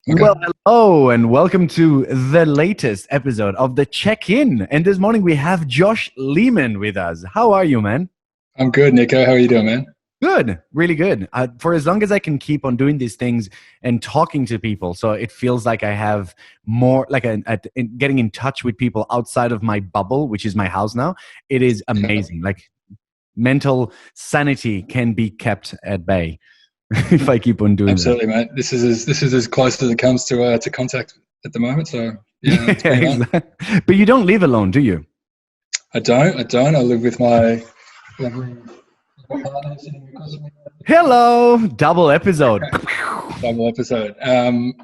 Okay. Well, hello, and welcome to the latest episode of the Check-In. And this morning we have Josh Leeman with us. How are you, man? I'm good, Nico. How are you doing, man? Good, really good. For as long as I can keep on doing these things and talking to people, so it feels like I have more, like getting in touch with people outside of my bubble, which is my house now. It is Yeah, amazing. Like mental sanity can be kept at bay if I keep on doing that. absolutely, mate. This is as close as it comes to contact at the moment. So yeah, it's Yeah, bring it on. exactly. But you don't live alone, do you? I don't. I live with my lovely partner sitting across from me. Hello, double episode. Double episode.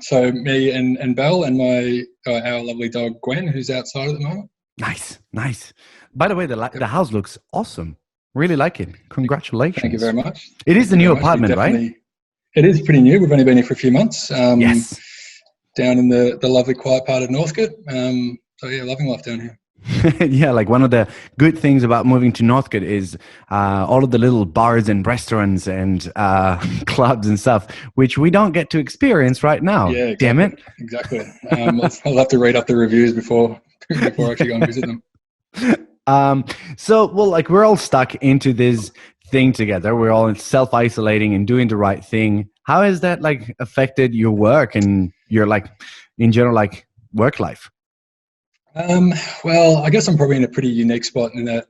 So me and Belle and my our lovely dog Gwen, who's outside at the moment. Nice, nice. By the way, Yep. the house looks awesome. Really like it. Thank you Congratulations. very much. It is Thank the you new very much. We apartment, right? definitely. It is pretty new. We've only been here for a few months. Yes. Down in the lovely quiet part of Northcote. So yeah, loving life down here. Yeah, like one of the good things about moving to Northcote is all of the little bars and restaurants and clubs and stuff, which we don't get to experience right now. Yeah, Damn exactly, it. exactly. I'll have to read up the reviews before before I actually go and visit them. Um, well, like we're all stuck into this thing together. We're all self-isolating and doing the right thing. How has that like affected your work and your like in general like work life? Well, I guess I'm probably in a pretty unique spot in that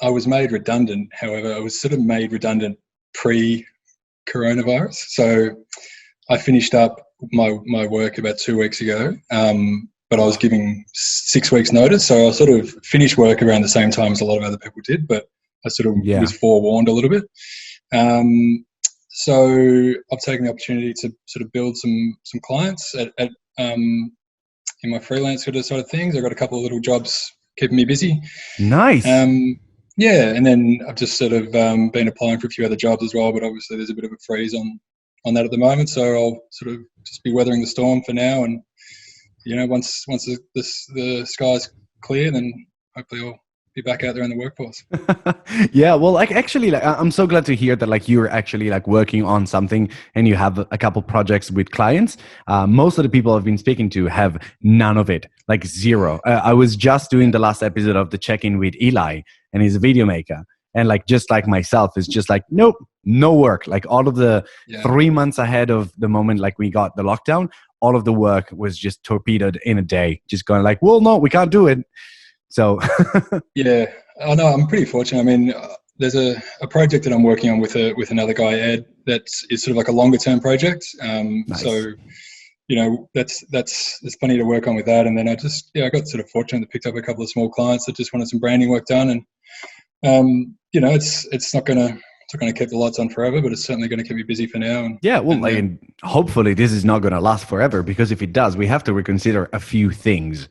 I was made redundant. However, I was sort of made redundant pre-coronavirus. So I finished up my work about 2 weeks ago, but I was giving 6 weeks notice. So I sort of finished work around the same time as a lot of other people did, but I sort of Yeah. was forewarned a little bit. So I've taken the opportunity to sort of build some clients at in my freelance sort of things. I've got a couple of little jobs keeping me busy. Nice. Yeah, and then I've just sort of been applying for a few other jobs as well, but obviously there's a bit of a freeze on that at the moment. So I'll sort of just be weathering the storm for now, and once the sky's clear, then hopefully I'll be back out there in the workforce. Yeah, well, like actually, like I'm so glad to hear that like you're actually like working on something and you have a couple projects with clients. Most of the people I've been speaking to have none of it, like zero. I was just doing the last episode of the check-in with Eli, and he's a video maker, and like just like myself, is just like nope, no work. Like all of the Yeah. 3 months ahead of the moment, like we got the lockdown, all of the work was just torpedoed in a day. Just going like, well, no, we can't do it. So Yeah, I know. I'm pretty fortunate. I mean, there's a project that I'm working on with another guy, Ed. Is sort of like a longer term project. nice. So there's plenty to work on with that. And then I got sort of fortunate to pick up a couple of small clients that just wanted some branding work done. And it's not gonna keep the lights on forever, but it's certainly gonna keep me busy for now. Yeah, well, And like, and hopefully this is not going to last forever, because if it does, we have to reconsider a few things,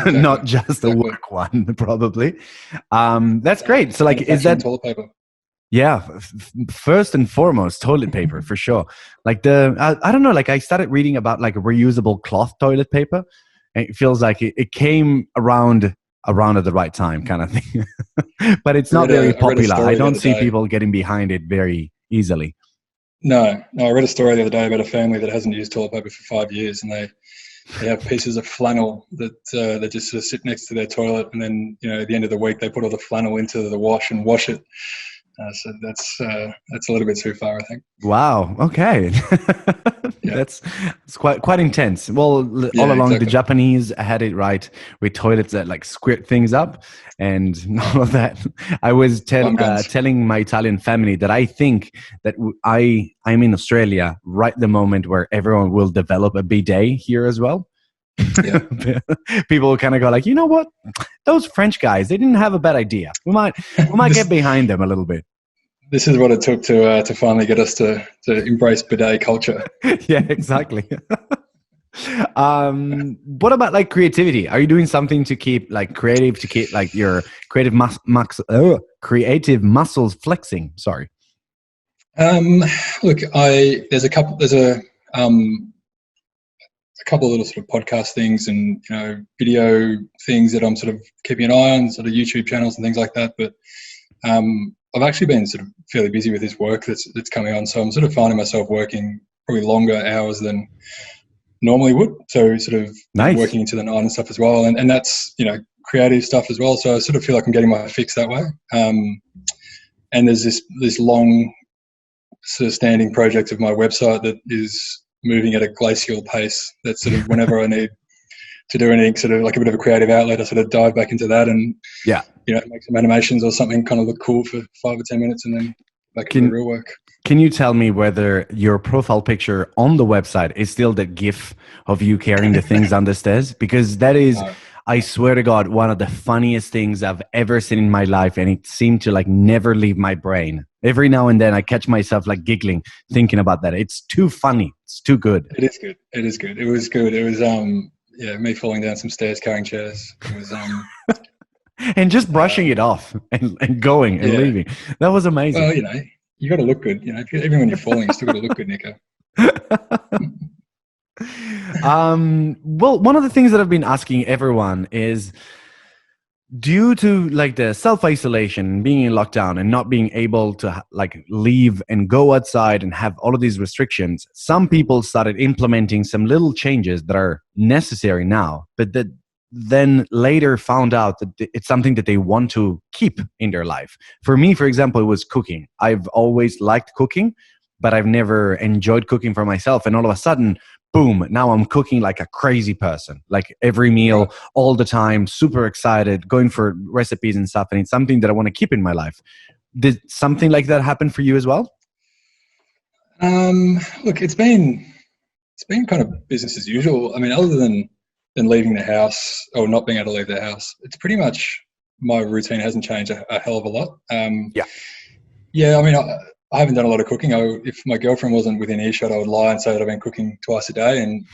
not just the exactly. work one, probably. That's great. So, like, is Manufacturing that toilet paper? yeah? First and foremost, toilet paper for sure. Like I don't know. Like I started reading about like reusable cloth toilet paper, and it feels like it came around at the right time, kind of thing. But it's not very I read a popular. I story the don't other see day. people getting behind it very easily. No, I read a story the other day about a family that hasn't used toilet paper for 5 years, and they have pieces of flannel that they just sort of sit next to their toilet, and then at the end of the week they put all the flannel into the wash and wash it. So that's a little bit too far, I think. Wow. Okay. Yeah, It's quite intense. Well, all yeah, along the exactly. Japanese had it right with toilets that like squirt things up and all of that. I was Bum guns. telling my Italian family that I think that I'm in Australia right the moment where everyone will develop a bidet here as well. Yeah, People kind of go like, you know what? Those French guys, they didn't have a bad idea. We might get this behind them a little bit. this is what it took to finally get us to embrace bidet culture. Yeah, exactly. What about like creativity? Are you doing something to keep like creative, to keep like your creative muscles flexing? Sorry. Look, there's a couple of little sort of podcast things and video things that I'm sort of keeping an eye on, sort of YouTube channels and things like that. But I've actually been sort of fairly busy with this work that's coming on, so I'm sort of finding myself working probably longer hours than normally would. So sort of Nice. working into the night and stuff as well. And that's, creative stuff as well. So I sort of feel like I'm getting my fix that way. And there's this long sort of standing project of my website that is moving at a glacial pace. That's sort of whenever I need to do anything sort of like a bit of a creative outlet, I sort of dive back into that and, make some animations or something kind of look cool for 5 or 10 minutes and then back to the real work. Can you tell me whether your profile picture on the website is still the GIF of you carrying the things down the stairs? Because that is, I swear to God, one of the funniest things I've ever seen in my life, and it seemed to like never leave my brain. Every now and then I catch myself like giggling, thinking about that. It's too funny. It's too good. It is good. It is good. It was good. It was, me falling down some stairs carrying chairs. It was, and just brushing it off and going and leaving. That was amazing. Well, you got to look good. Even when you're falling, you still got to look good, Nico. Well, one of the things that I've been asking everyone is, due to like the self-isolation, being in lockdown and not being able to like leave and go outside and have all of these restrictions, some people started implementing some little changes that are necessary now, but that then later found out that it's something that they want to keep in their life. For me, for example, it was cooking. I've always liked cooking, but I've never enjoyed cooking for myself. And all of a sudden, boom, now I'm cooking like a crazy person, like every meal, all the time, super excited, going for recipes and stuff. And it's something that I want to keep in my life. Did something like that happen for you as well? Look, it's been kind of business as usual. I mean, other than leaving the house or not being able to leave the house, it's pretty much my routine hasn't changed a hell of a lot. I mean, I haven't done a lot of cooking. If my girlfriend wasn't within earshot, I would lie and say that I've been cooking twice a day, and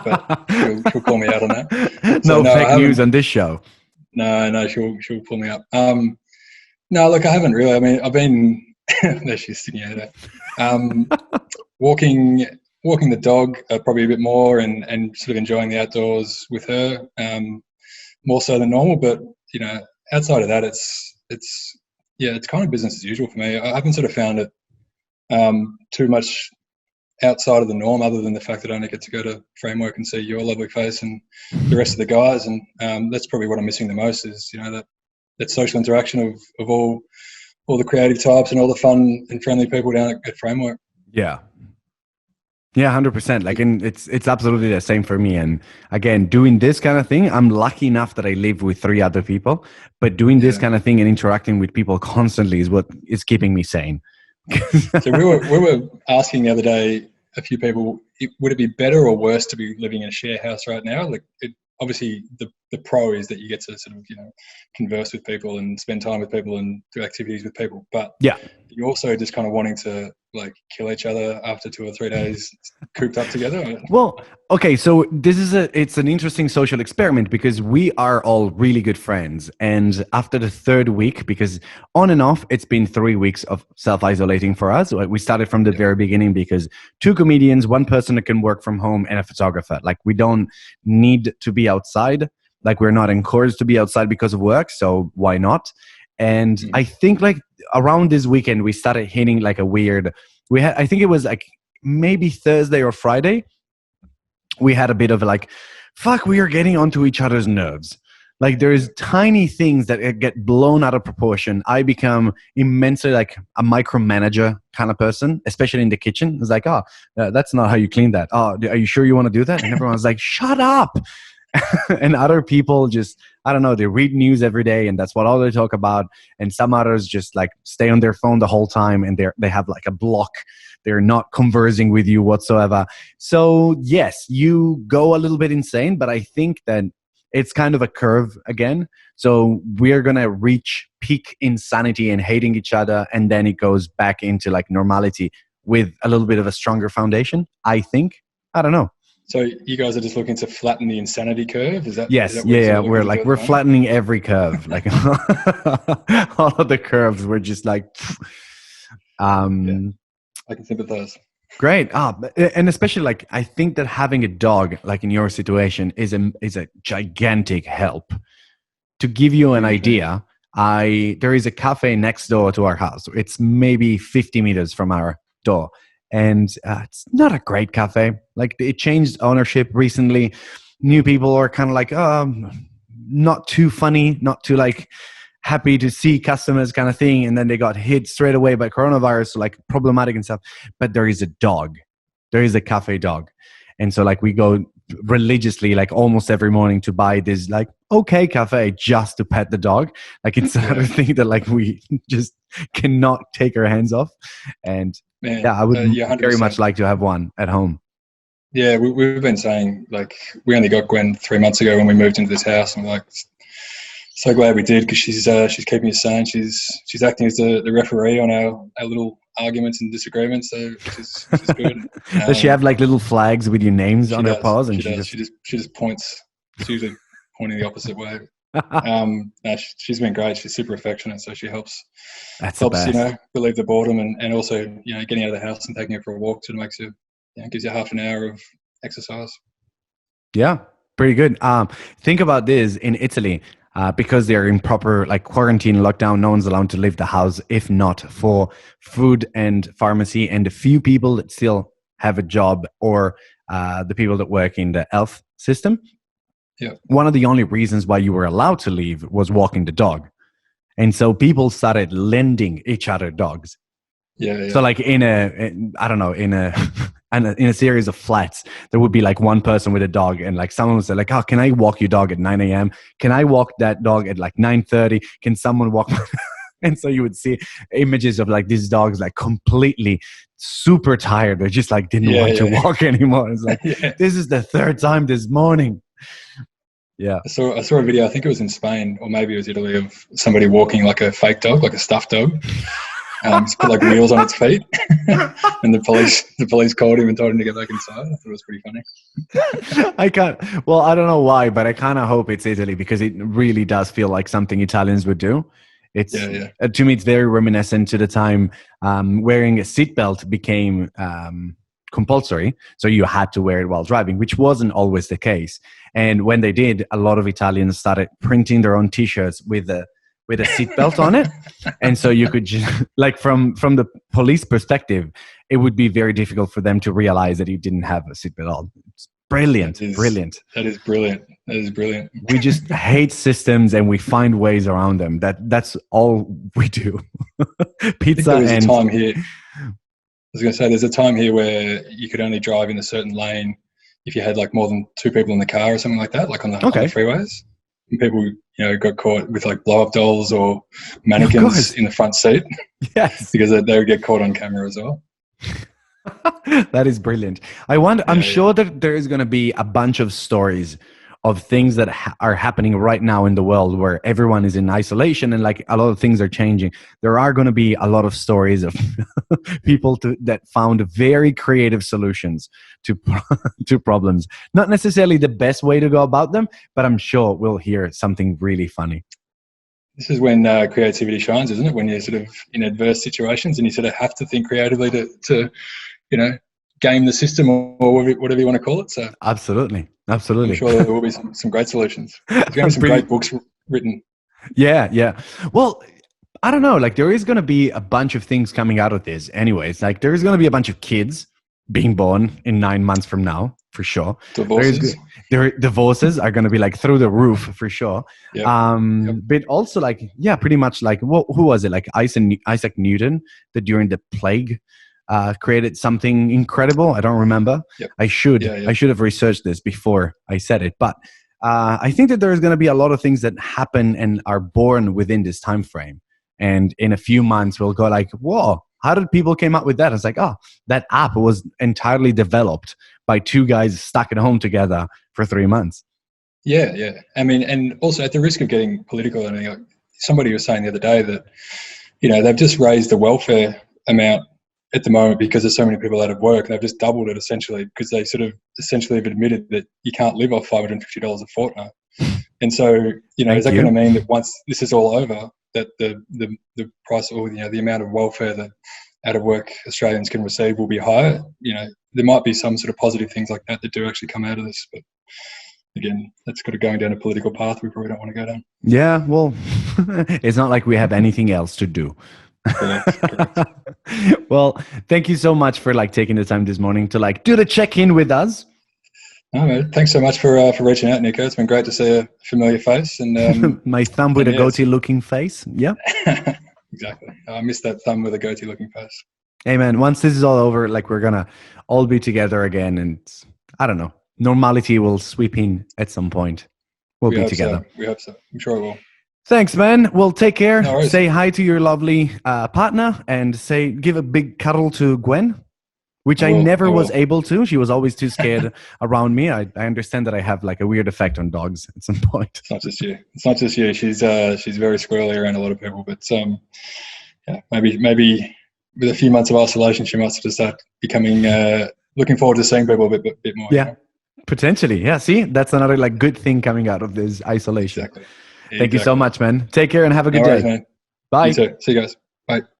but she'll call me out on that. So, no fake news on this show. No, she'll pull me up. No, look, I haven't really. I mean, I've been there. She's sitting out there, walking the dog probably a bit more, and sort of enjoying the outdoors with her more so than normal. But outside of that, it's kind of business as usual for me. I haven't sort of found it too much outside of the norm, other than the fact that I only get to go to Framework and see your lovely face and the rest of the guys. And that's probably what I'm missing the most is, that social interaction of all the creative types and all the fun and friendly people down at Framework. Yeah. Yeah, 100%. Like, and it's absolutely the same for me. And again, doing this kind of thing, I'm lucky enough that I live with 3 other people. But doing this kind of thing and interacting with people constantly is what is keeping me sane. So we were asking the other day a few people, would it be better or worse to be living in a share house right now? Like, obviously, the pro is that you get to sort of converse with people and spend time with people and do activities with people. But you're also just kind of wanting to like kill each other after 2 or 3 days cooped up together. Well, okay, so it's an interesting social experiment because we are all really good friends, and after the 3rd week, because on and off it's been 3 weeks of self-isolating for us. We started from the very beginning because 2 comedians, 1 person that can work from home, and a photographer. Like, we don't need to be outside. Like, we're not encouraged to be outside because of work, so why not? And I think like around this weekend we started hitting like a weird. I think it was like maybe Thursday or Friday. We had a bit of like, fuck, we are getting onto each other's nerves. Like, there's tiny things that get blown out of proportion. I become immensely like a micromanager kind of person, especially in the kitchen. It's like, that's not how you clean that. Oh, are you sure you want to do that? And everyone's like, shut up. And other people just, I don't know, they read news every day and that's what all they talk about. And some others just like stay on their phone the whole time and they have like a block. They're not conversing with you whatsoever. So yes, you go a little bit insane, but I think that it's kind of a curve again. So we're going to reach peak insanity and hating each other. And then it goes back into like normality with a little bit of a stronger foundation, I think. I don't know. So you guys are just looking to flatten the insanity curve? Is that? Yes. Is that yeah. We're flattening every curve. Like all of the curves. We're just like. I can sympathize. Great. And especially like I think that having a dog, like in your situation, is a gigantic help. To give you an idea, there is a cafe next door to our house. It's maybe 50 meters from our door. and it's not a great cafe. Like it changed ownership recently. New people are kind of like, not too funny, not too like happy to see customers kind of thing, and then they got hit straight away by coronavirus, so like problematic and stuff. But there is a dog, there is a cafe dog, and so like we go religiously like almost every morning to buy this like okay cafe just to pet the dog. Like it's another thing that like we just cannot take our hands off. And Man, yeah, I would yeah, very 100%. much like to have one at home. Yeah, we've been saying, like, we only got Gwen 3 months ago when we moved into this house, and we're like, so glad we did, because she's keeping us sane. She's acting as the referee on our little arguments and disagreements, so which is good. Does she have like little flags with your names on her does, paws? And she just points. She's usually pointing the opposite way. No, she's been great. She's super affectionate, so she helps relieve the boredom, and also getting out of the house and taking her for a walk sort of makes you gives you half an hour of exercise. Yeah, pretty good. Think about this in Italy. Because they're in proper like quarantine lockdown, no one's allowed to leave the house if not for food and pharmacy, and the few people that still have a job, or the people that work in the health system. Yeah. One of the only reasons why you were allowed to leave was walking the dog. And so people started lending each other dogs. Yeah. So like in a series of flats, there would be like one person with a dog, and like someone would say like, oh, can I walk your dog at 9 a.m.? Can I walk that dog at like 9:30? Can someone walk? And so you would see images of like these dogs like completely super tired. They just like didn't want to walk anymore. It's like, this is the third time this morning. Yeah. I saw a video, I think it was in Spain or maybe it was Italy, of somebody walking like a fake dog, like a stuffed dog. Just put like wheels on its feet, and the police called him and told him to get back inside. I thought it was pretty funny. I don't know why, but I kind of hope it's Italy, because it really does feel like something Italians would do. It's to me, it's very reminiscent to the time wearing a seatbelt became compulsory, so you had to wear it while driving, which wasn't always the case. And when they did, a lot of Italians started printing their own T-shirts with a seatbelt on it. And so you could just, like from the police perspective, it would be very difficult for them to realize that you didn't have a seatbelt on. It's brilliant. That is brilliant. We just hate systems and we find ways around them. That's all we do. Pizza a time here. I was going to say, there's a time here where you could only drive in a certain lane if you had like more than two people in the car or something like that, like on the freeways. And people, got caught with like blow-up dolls or mannequins in the front seat. Yes, because they would get caught on camera as well. That is brilliant. I'm sure that there is going to be a bunch of stories of things that are happening right now in the world where everyone is in isolation and like a lot of things are changing. There are going to be a lot of stories of people that found very creative solutions to problems. Not necessarily the best way to go about them, but I'm sure we'll hear something really funny. This is when creativity shines, isn't it? When you're sort of in adverse situations and you sort of have to think creatively to game the system or whatever you want to call it. So absolutely. I'm sure there will be some great solutions. There's going to be some great books written. Yeah. Well, I don't know. Like there is going to be a bunch of things coming out of this. Anyways, like there is going to be a bunch of kids being born in 9 months from now, for sure. Divorces are going to be like through the roof, for sure. Yep. But also like, pretty much like, who was it? Like Isaac Newton, that during the plague created something incredible. I don't remember. Yep. I should have researched this before I said it. But I think that there's going to be a lot of things that happen and are born within this time frame. And in a few months, we'll go like, whoa, how did people came up with that? It's like, oh, that app was entirely developed by two guys stuck at home together for 3 months. Yeah. I mean, and also at the risk of getting political, somebody was saying the other day that, they've just raised the welfare amount at the moment because there's so many people out of work, and they've just doubled it essentially because they sort of essentially have admitted that you can't live off $550 a fortnight. And so, is that going to mean that once this is all over, that the price or the amount of welfare that out of work Australians can receive will be higher? There might be some sort of positive things like that do actually come out of this, but again, that's got to going down a political path we probably don't want to go down. Yeah, well, it's not like we have anything else to do. Correct. Well, thank you so much for like taking the time this morning to like do the check-in with us. No, man, thanks so much for reaching out, Nico. It's been great to see a familiar face. And My thumb with a goatee looking face. Yeah. Exactly. I missed that thumb with a goatee looking face. Hey man, once this is all over, like we're gonna all be together again, and I don't know, normality will sweep in at some point. We'll be together. We hope so. I'm sure it will. Thanks, man. Well, take care. No worries. Say hi to your lovely partner, and give a big cuddle to Gwen, which I never was able to. She was always too scared around me. I understand that I have like a weird effect on dogs at some point. It's not just you. She's very squirrely around a lot of people, but yeah, maybe with a few months of isolation, she might just start becoming looking forward to seeing people a bit more. Yeah, potentially. Yeah, see, that's another like good thing coming out of this isolation. Exactly. Thank you so much, man. Take care and have a good day. Man. Bye. You too. See you guys. Bye.